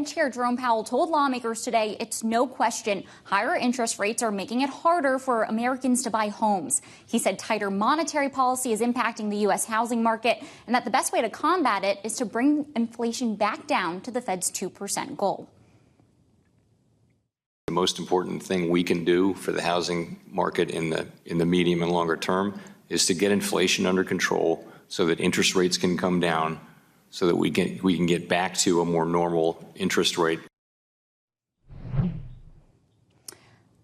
Fed Chair Jerome Powell told lawmakers today it's no question higher interest rates are making it harder for Americans to buy homes. He said tighter monetary policy is impacting the U.S. housing market and that the best way to combat it is to bring inflation back down to the Fed's 2% goal. The most important thing we can do for the housing market in the medium and longer term is to get inflation under control so that interest rates can come down, so that we can get back to a more normal interest rate.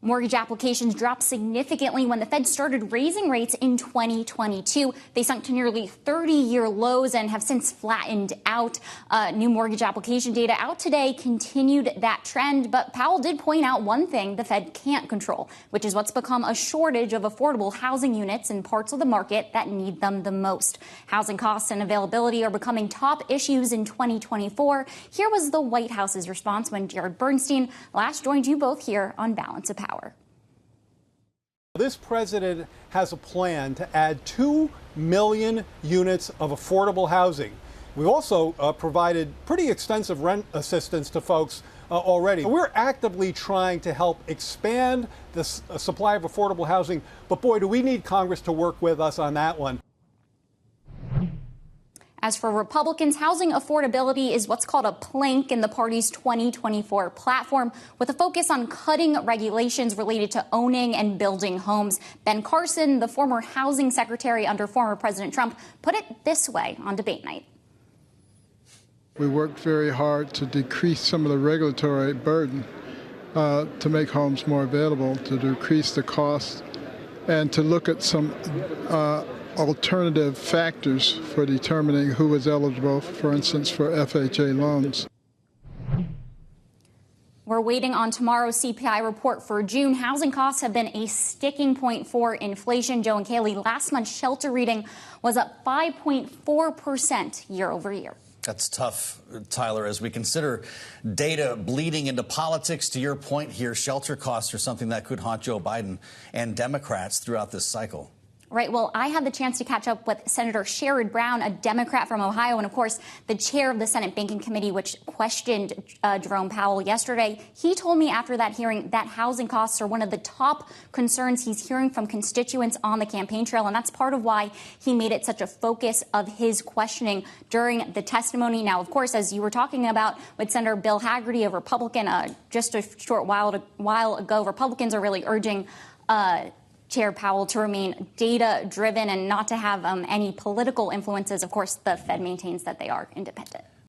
Mortgage applications dropped significantly when the Fed started raising rates in 2022. They sunk to nearly 30-year lows and have since flattened out. New mortgage application data out today continued that trend. But Powell did point out one thing the Fed can't control, which is what's become a shortage of affordable housing units in parts of the market that need them the most. Housing costs and availability are becoming top issues in 2024. Here was the White House's response when Jared Bernstein last joined you both here on Balance of Power. This president has a plan to add 2 million units of affordable housing. We've also provided pretty extensive rent assistance to folks already. We're actively trying to help expand the supply of affordable housing. But boy, do we need Congress to work with us on that one. As for Republicans, housing affordability is what's called a plank in the party's 2024 platform, with a focus on cutting regulations related to owning and building homes. Ben Carson, the former housing secretary under former President Trump, put it this way on debate night. We worked very hard to decrease some of the regulatory burden to make homes more available, to decrease the cost, and to look at some alternative factors for determining who is eligible, for instance, for FHA loans. We're waiting on tomorrow's CPI report for June. Housing costs have been a sticking point for inflation. Joe and Kaylee, last month's shelter reading was up 5.4% year over year. That's tough, Tyler, as we consider data bleeding into politics. To your point here, shelter costs are something that could haunt Joe Biden and Democrats throughout this cycle. Right. Well, I had the chance to catch up with Senator Sherrod Brown, a Democrat from Ohio, and, of course, the chair of the Senate Banking Committee, which questioned Jerome Powell yesterday. He told me after that hearing that housing costs are one of the top concerns he's hearing from constituents on the campaign trail. And that's part of why he made it such a focus of his questioning during the testimony. Now, of course, as you were talking about with Senator Bill Hagerty, a Republican, just a short while ago, Republicans are really urging Chair Powell to remain data-driven and not to have any political influences. Of course, the Fed maintains that they are independent.